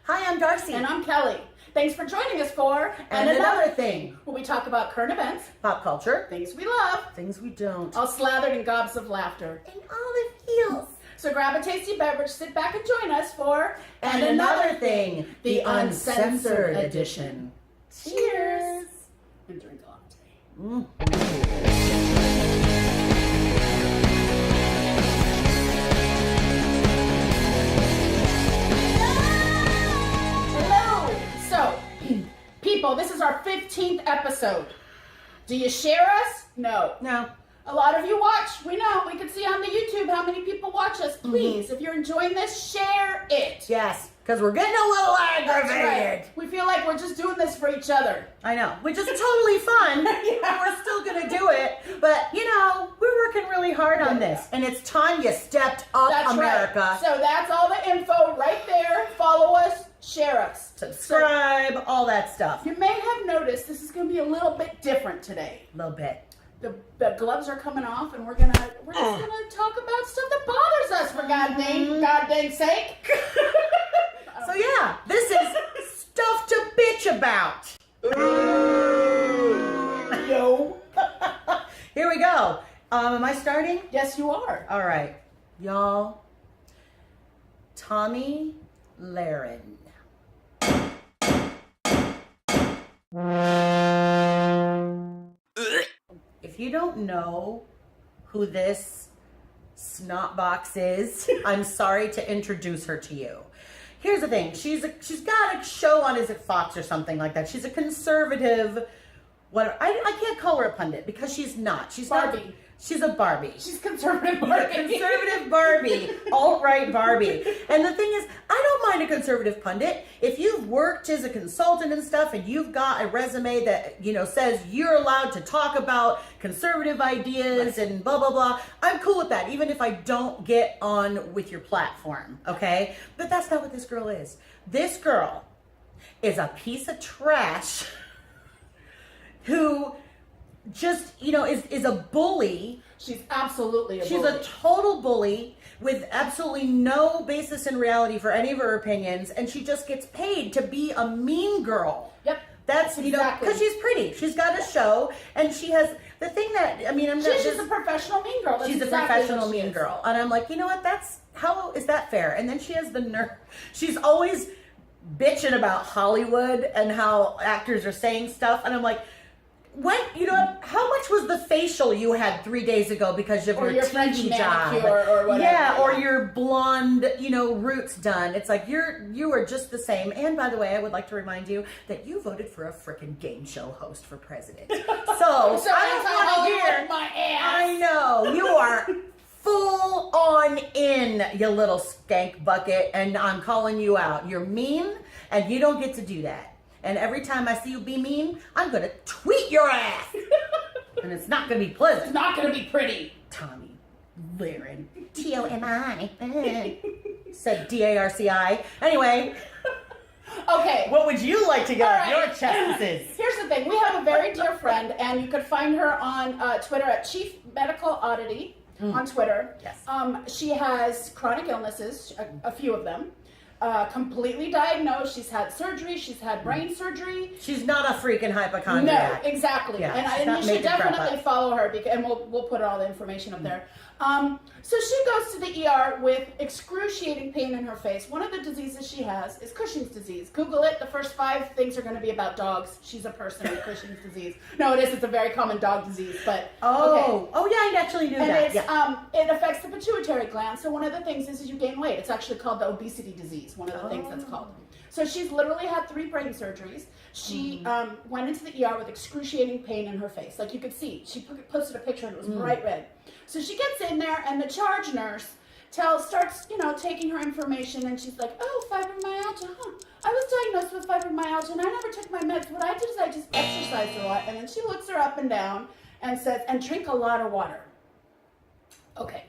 Hi, I'm Darcy. And I'm Kelly. Thanks for joining us for And Another Thing. where we talk about current events, Pop culture. things we love, Things we don't. all slathered in gobs of laughter. And olive heels. So grab a tasty beverage, sit back and join us for And Another Thing, the Uncensored Edition. Cheers! And drink a latte. Hello! So, people, this is our 15th episode. Do you share us? No. No. A lot of you watch. We know. We can see on the YouTube how many people watch us. Please, if you're enjoying this, share it. Yes, because we're getting a little aggravated. That's right. We feel like we're just doing this for each other. I know, which is totally fun. Yeah. We're still going to do it. But, you know, we're working really hard on this. And it's time you stepped up, That's America. right. So that's all the info right there. Follow us, share us. Subscribe, all that stuff. You may have noticed this is going to be a little bit different today. A little bit. The gloves are coming off, and we're just gonna talk about stuff that bothers us for God dang sake. So yeah, this is stuff to bitch about. No. Here we go. Am I starting? Yes, you are. All right, y'all. Tomi Lahren. If you don't know who this snotbox is, I'm sorry to introduce her to you. Here's the thing. She's got a show on, is it Fox or something like that? She's a conservative, I can't call her a pundit because she's not. She's Barbie. Not, she's a Barbie. She's conservative She's a Barbie. conservative Barbie, alt-right Barbie. And the thing is, I don't mind a conservative pundit. If you've worked as a consultant and stuff and you've got a resume that, you know, says you're allowed to talk about conservative ideas and blah, blah, blah, I'm cool with that, even if I don't get on with your platform, okay? But that's not what this girl is. This girl is a piece of trash who just, you know, is a bully. She's absolutely a She's bully. a total bully with absolutely no basis in reality for any of her opinions, and she just gets paid to be a mean girl. Yep. That's, you know, Exactly. because she's pretty. She's got a show, and she has the thing that, I mean, I'm not She's just, a professional mean girl. That's she's exactly a professional what she mean is. girl. And I'm like, you know what, how is that fair? And then she has the nerve. She's always bitching about Hollywood and how actors are saying stuff, and I'm like, when, you know, how much was the facial you had 3 days ago because of Or your French TV job? manicure or whatever. Yeah, or your blonde, you know, roots done. It's like you are just the same. And by the way, I would like to remind you that you voted for a frickin' game show host for president. So I don't want to hear. My ass. I know you are full on in, you little skank bucket, and I'm calling you out. You're mean, and you don't get to do that. And every time I see you be mean, I'm going to tweet your ass. And it's not going to be pleasant. It's not going to be pretty. Tomi Lahren. Tomi. Said Darci. Anyway, Okay. what would you like to get All off right. your chest? Here's the thing. We have a very dear friend, and you could find her on Twitter at Chief Medical Oddity on Twitter. Yes. She has chronic illnesses, a few of them. Completely diagnosed. She's had surgery. She's had brain surgery. She's not a freaking hypochondriac. No, exactly. Yeah, she's And not you should making crap definitely up. follow her, and we'll put all the information up there. So she goes to the ER with excruciating pain in her face. One of the diseases she has is Cushing's disease. Google it. The first 5 things are going to be about dogs. She's a person with Cushing's disease. No, it is. It's a very common dog disease, but okay. Oh, yeah, I actually knew And that. it's, Yeah. it affects the pituitary gland. So one of the things is you gain weight. It's actually called the obesity disease, one of the things that's called. So she's literally had 3 brain surgeries. She went into the ER with excruciating pain in her face. Like you could see, she posted a picture and it was bright red. So she gets in there and the charge nurse starts, you know, taking her information, and she's like, oh, fibromyalgia, I was diagnosed with fibromyalgia and I never took my meds. What I did is I just exercised a lot. And then she looks her up and down and says, and drink a lot of water. Okay.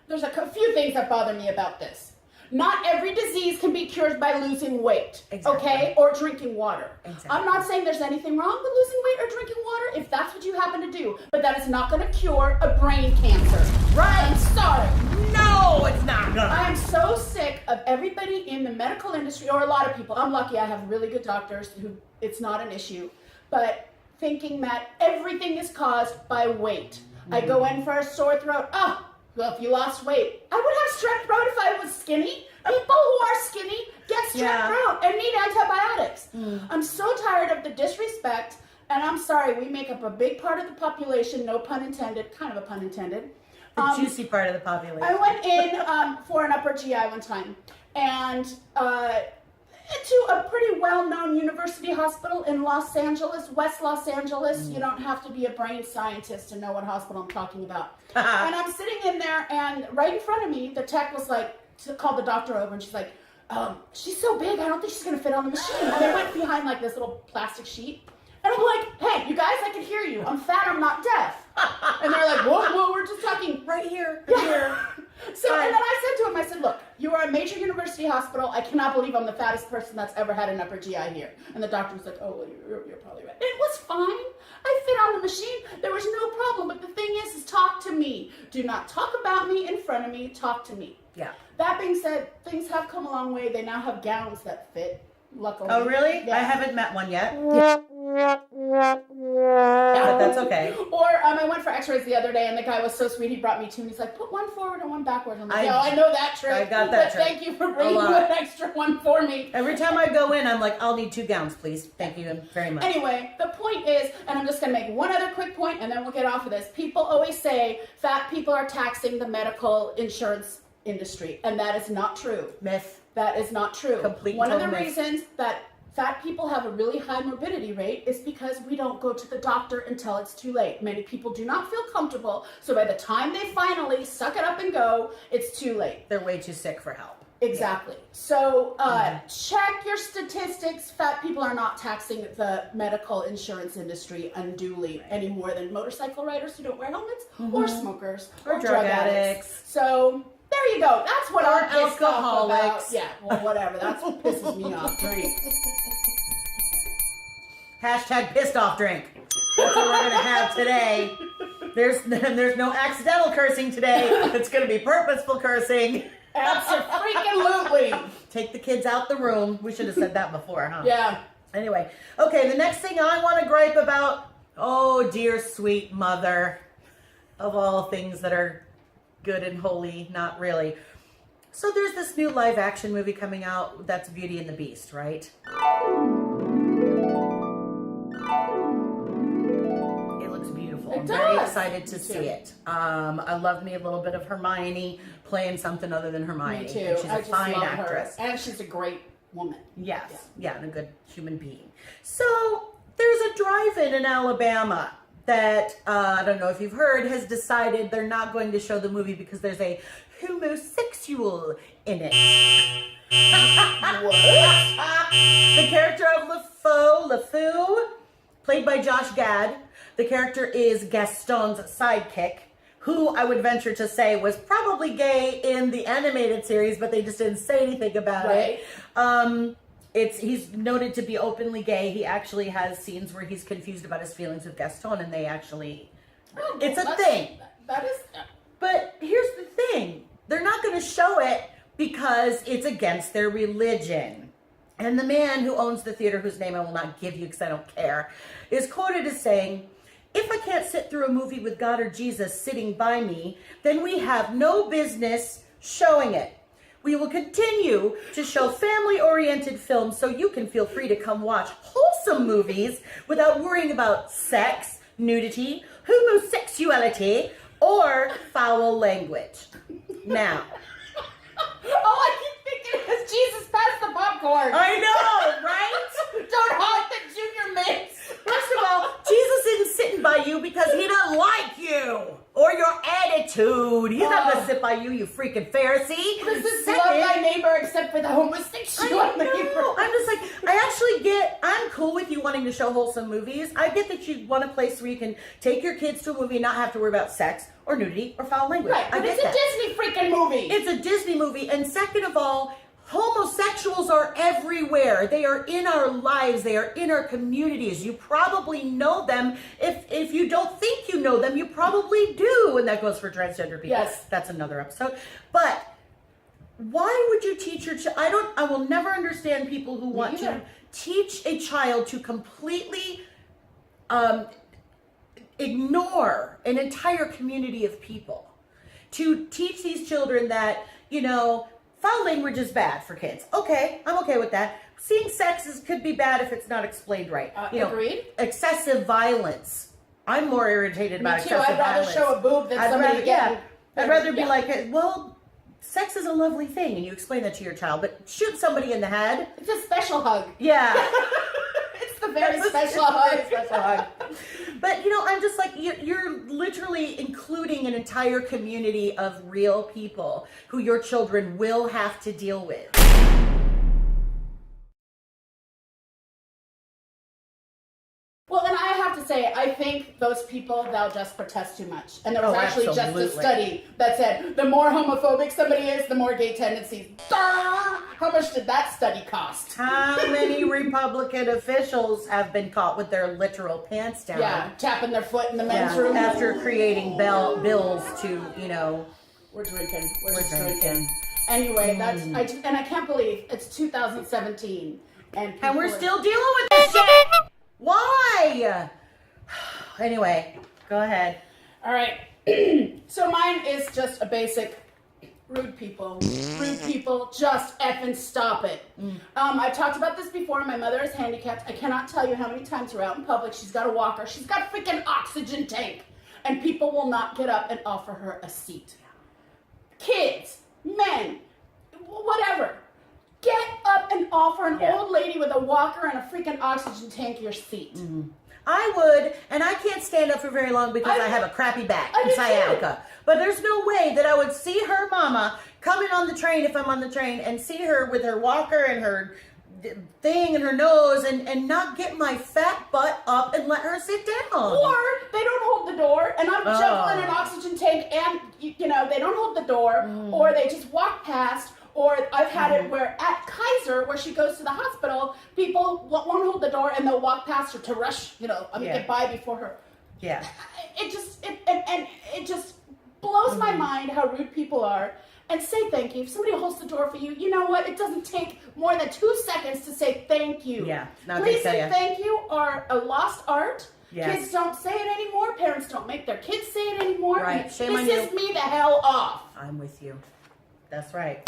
There's a few things that bother me about this. Not every disease can be cured by losing weight, Exactly. okay, or drinking water. Exactly. I'm not saying there's anything wrong with losing weight or drinking water if that's what you happen to do, but that is not going to cure a brain cancer. Right. I'm sorry. No! No, it's not gonna. I am so sick of everybody in the medical industry, or a lot of people. I'm lucky I have really good doctors who it's not an issue, but thinking that everything is caused by weight. I go in for a sore throat. Oh, well, if you lost weight, I would have strep throat if I was skinny. People who are skinny get strep throat and need antibiotics. I'm so tired of the disrespect, and I'm sorry, we make up a big part of the population, no pun intended, kind of a pun intended. The juicy part of the population. I went in for an upper GI one time, and to a pretty well-known university hospital in Los Angeles, West Los Angeles. You don't have to be a brain scientist to know what hospital I'm talking about. And I'm sitting in there, and right in front of me, the tech was like, called the doctor over, and she's like, she's so big, I don't think she's gonna fit on the machine. And they went behind like this little plastic sheet. And I'm like, hey, you guys, I can hear you. I'm fat, I'm not deaf. And they're like, whoa, we're just talking. Right here, right here. So, and then I said to him, I said, look, you are a major university hospital. I cannot believe I'm the fattest person that's ever had an upper GI here. And the doctor was like, oh, well, you're probably right. It was fine. I fit on the machine. There was no problem. But the thing is talk to me. Do not talk about me in front of me. Talk to me. Yeah. That being said, things have come a long way. They now have gowns that fit, luckily. Oh, really? Yeah. I haven't met one yet. But that's okay. Or I went for x-rays the other day, and the guy was so sweet. He brought me two, and he's like, put one forward and one backwards. I'm like, I know that trick. I got that but trick. Thank you for bringing an extra one for me. Every time I go in, I'm like, I'll need 2 gowns, please. Thank you very much. Anyway, the point is, and I'm just going to make one other quick point, and then we'll get off of this. People always say fat people are taxing the medical insurance industry, and that is not true. Myth. That is not true. Complete One of the myth. reasons that fat people have a really high morbidity rate is because we don't go to the doctor until it's too late. Many people do not feel comfortable, so by the time they finally suck it up and go, it's too late. They're way too sick for help. Exactly. So check your statistics. Fat people are not taxing the medical insurance industry unduly any more than motorcycle riders who don't wear helmets, or smokers, Or drug addicts. So there you go. That's what I'm pissed off about. alcoholics. Yeah, well, whatever. That's what pisses me off. Drink. Hashtag pissed off drink. That's what we're going to have today. There's no accidental cursing today. It's going to be purposeful cursing. Absolutely. Take the kids out the room. We should have said that before, huh? Yeah. Anyway, okay, the next thing I want to gripe about, oh dear sweet mother of all things that are good and holy, not really. So there's this new live action movie coming out that's Beauty and the Beast, right? It looks beautiful. I'm very excited to see it. I love me a little bit of Hermione playing something other than Hermione. Me too. And she's a I just fine love actress. her. And she's a great woman. Yes. Yeah, and a good human being. So there's a drive-in in Alabama that, I don't know if you've heard, has decided they're not going to show the movie because there's a homosexual in it. What? The character of LeFou, played by Josh Gad. The character is Gaston's sidekick, who I would venture to say was probably gay in the animated series, but they just didn't say anything about it. He's noted to be openly gay. He actually has scenes where he's confused about his feelings with Gaston, and they actually, it's a thing. That is. But here's the thing. They're not going to show it because it's against their religion. And the man who owns the theater, whose name I will not give you because I don't care, is quoted as saying, "If I can't sit through a movie with God or Jesus sitting by me, then we have no business showing it. We will continue to show family-oriented films so you can feel free to come watch wholesome movies without worrying about sex, nudity, homosexuality, or foul language." Now. Oh, I keep thinking it's Jesus passed the popcorn. I know, right? Don't haunt the junior mints. First of all, Jesus isn't sitting by you because he doesn't like you or your attitude. He's not going to sit by you, you freaking Pharisee. This is love thy neighbor except for the homosexual neighbor. I'm just like, I'm cool with you wanting to show wholesome movies. I get that you want a place where you can take your kids to a movie and not have to worry about sex or nudity or foul language. Right, but it's a Disney freaking movie. It's a Disney movie. And second of all, Homosexuals are everywhere. They are in our lives. They are in our communities. You probably know them. If you don't think you know them, you probably do. And that goes for transgender people. Yes. That's another episode. But why would you teach your child? I will never understand people who want to teach a child to completely ignore an entire community of people. To teach these children that, foul language is bad for kids. Okay, I'm okay with that. Seeing sex could be bad if it's not explained right. Agreed. Excessive violence. I'm more irritated about excessive violence. I'd rather show a boob than somebody getting... I'd rather be like, well, sex is a lovely thing, and you explain that to your child, but shoot somebody in the head. It's a special hug. Yeah. It's the very special hug. But, I'm just like, you're literally including an entire community of real people who your children will have to deal with. Well, and I have to say, I think those people, they'll just protest too much. And there was actually just a study that said, the more homophobic somebody is, the more gay tendencies. How much did that study cost? How many Republican officials have been caught with their literal pants down? Yeah, tapping their foot in the men's room. After creating bills to, We're drinking. We're just drinking. Anyway, and I can't believe it's 2017. And we're still dealing with this shit. Why? Anyway, go ahead. All right. So mine is just a basic rude people. Rude people, just effing stop it. I've talked about this before. My mother is handicapped. I cannot tell you how many times we're out in public. She's got a walker. She's got a freaking oxygen tank. And people will not get up and offer her a seat. Kids, men, whatever. Get up and offer an old lady with a walker and a freaking oxygen tank your seat. I would, and I can't stand up for very long because I have a crappy back and sciatica. But there's no way that I would see her mama coming on the train if I'm on the train and see her with her walker and her thing in her nose and not get my fat butt up and let her sit down. Or they don't hold the door and I'm juggling an oxygen tank and, they don't hold the door or they just walk past. Or I've had it where at Kaiser, where she goes to the hospital, people won't hold the door and they'll walk past her to rush, get by before her. Yeah. It just blows my mind how rude people are. And say thank you. If somebody holds the door for you, you know what? It doesn't take more than 2 seconds to say thank you. Yeah. Please and thank you are a lost art. Yes. Kids don't say it anymore. Parents don't make their kids say it anymore. Right. Shame on you. Pisses me the hell off. I'm with you. That's right.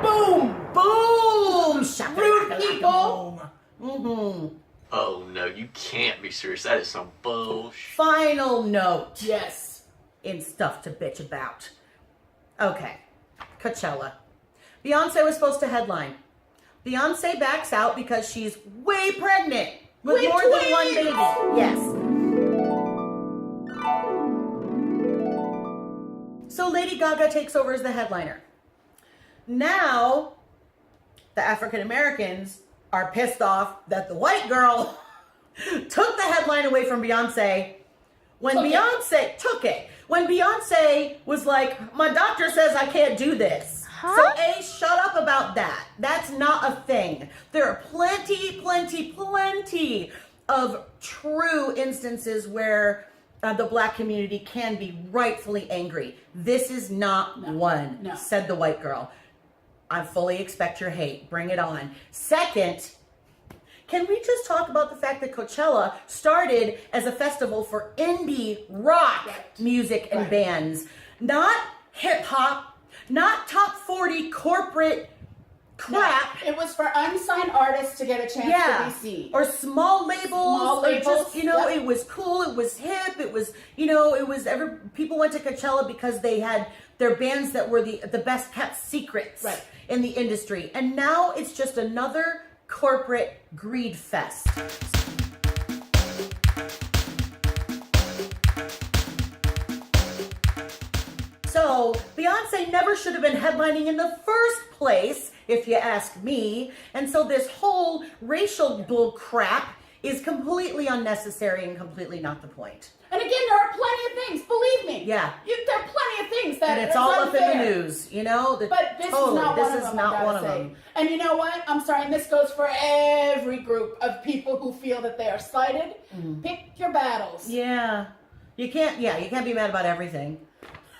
Boom! Boom! Rude people! Oh no, you can't be serious. That is some bullshit. Final note. Yes. In stuff to bitch about. Okay. Coachella. Beyonce was supposed to headline. Beyonce backs out because she's way pregnant with more than one baby. Yes. So Lady Gaga takes over as the headliner. Now, the African Americans are pissed off that the white girl took the headline away from Beyonce when Beyonce took it. When Beyonce was like, my doctor says I can't do this. So A, shut up about that. That's not a thing. There are plenty of true instances where the black community can be rightfully angry. This is not one, said the white girl. I fully expect your hate. Bring it on. Second, can we just talk about the fact that Coachella started as a festival for indie rock music and bands, not hip hop, not top 40 corporate crap. No, it was for unsigned artists to get a chance to be seen. Or small labels. Or just, it was cool, it was hip, it was, people went to Coachella because they had their bands that were the best kept secrets in the industry. And now it's just another corporate greed fest. So Beyonce never should have been headlining in the first place, if you ask me. And so this whole racial bull crap is completely unnecessary and completely not the point. And again, there are plenty of things, believe me. Yeah. There are plenty of things that And it's is all unfair. up in the news, you know? But this is not one of them. And you know what? I'm sorry, and this goes for every group of people who feel that they are slighted. Pick your battles. Yeah. You can't be mad about everything.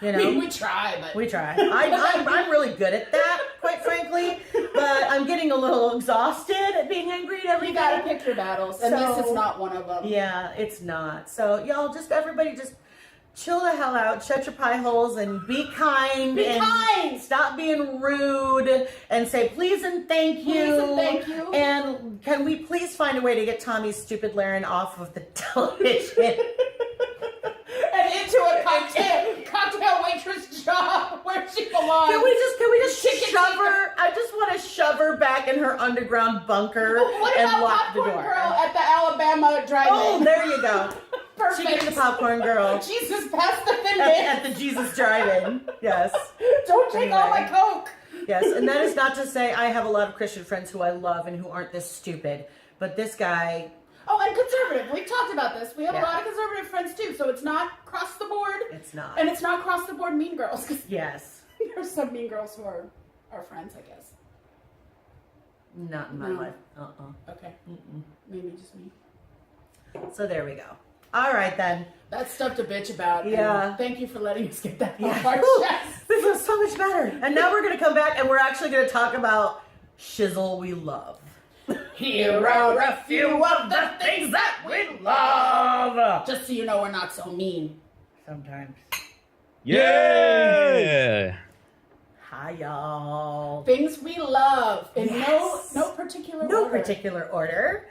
You know? We try, but... We try. I'm really good at that, quite frankly. But I'm getting a little exhausted at being angry at everything. You gotta pick your battles, and this is not one of them. Yeah, it's not. So, y'all, everybody just chill the hell out, shut your pie holes, and be kind. Be kind! Stop being rude, and say please and thank you. Please and thank you. And can we please find a way to get Tomi Stupid Lahren off of the television? And into a cocktail waitress job where she belongs. Can we just shove her? I just want to shove her back in her underground bunker What and about lock the Popcorn door. Girl at the Alabama drive-in? Oh, there you go. Perfect. She gets the popcorn girl Jesus, pass the thin at the Jesus drive-in. Yes. Don't take all my Coke. Yes, and that is not to say I have a lot of Christian friends who I love and who aren't this stupid, but this guy. Oh, and conservative. We've talked about this. We have a Yeah. lot of conservative friends too, so it's not across the board. It's not. And it's not across the board mean girls. 'Cause Yes. there's some mean girls who are our friends, I guess. Not in my No. life. Okay. Maybe just me. So there we go. All right then. That's stuff to bitch about. Yeah. And thank you for letting us get that Yeah. off our Whew. chest. This feels so much better. And now we're going to come back and we're actually going to talk about shizzle we love. Here are a few of the things that we love. Just so you know, we're not so mean. Sometimes. Yeah! Hi, y'all. Things we love in Yes. no particular No order. particular order.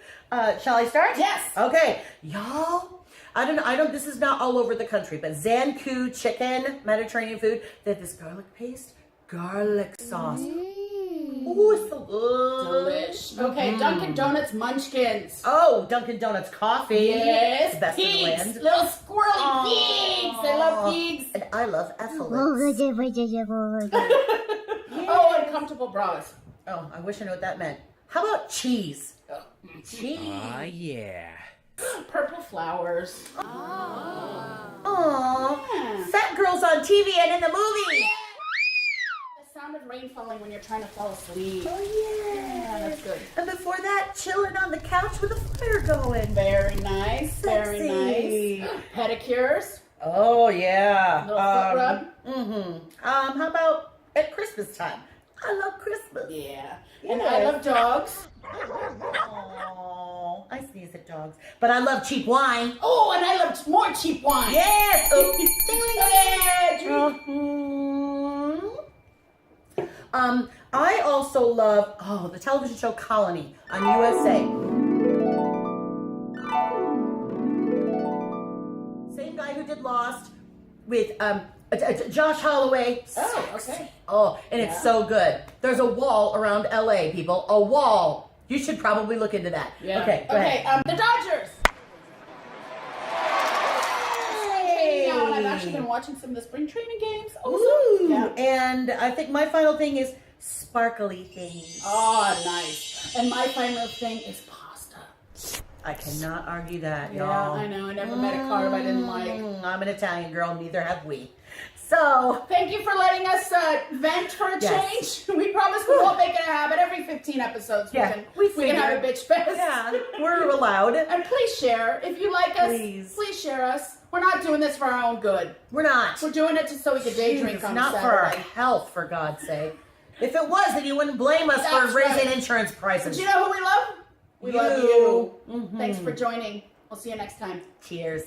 Shall I start? Yes. Okay. Y'all, I don't, this is not all over the country, but Zankou chicken, Mediterranean food, they have this garlic paste, garlic sauce. Ooh, it's so good. Delish. Okay, Dunkin' Donuts munchkins. Oh, Dunkin' Donuts coffee. Yes, It's the best in the pigs. land. Little squirrely pigs. I love pigs. And I love Ethelix. Oh, and comfortable bras. Oh, I wish I knew what that meant. How about cheese? Cheese. Ah, yeah. Purple flowers. Aww. Fat girls on TV and in the movie. The sound of rain falling when you're trying to fall asleep. Oh, Yeah, that's good. And before that, chilling on the couch with a fire going. Very nice. Very Sexy. nice. Pedicures. Oh, yeah. Little foot rub. How about at Christmas time? I love Christmas. Yeah. And I love dogs. Oh, I sneeze at dogs. But I love cheap wine. Oh, and I love more cheap wine. Yes. Oh. I also love the television show Colony on USA. Same guy who did Lost with Josh Holloway. Oh, okay. Oh, and it's so good. There's a wall around LA, people. A wall. You should probably look into that. Yeah. Okay, go ahead. The Dodgers. Hey. Now, and I've actually been watching some of the spring training games. Ooh. Yeah. And I think my final thing is sparkly things. Oh, nice. And my final thing is pasta. I cannot argue that, Yeah, y'all. I know. I never met a carb I didn't like. I'm an Italian girl, neither have we. So, Thank you for letting us vent for a Yes. change. We promise we won't make it a habit. Every 15 episodes Yeah, we we can have a figured. bitch fest. yeah, we're allowed. And please share. If you like us, Please. share us. We're not doing this for our own good. We're not. We're doing it just so we can day drink It's on not Saturday. for our health, for God's sake. If it was, then you wouldn't blame us That's for raising right. insurance But prices. you know who we love? We love You. you. Thanks for joining. We'll see you next time. Cheers.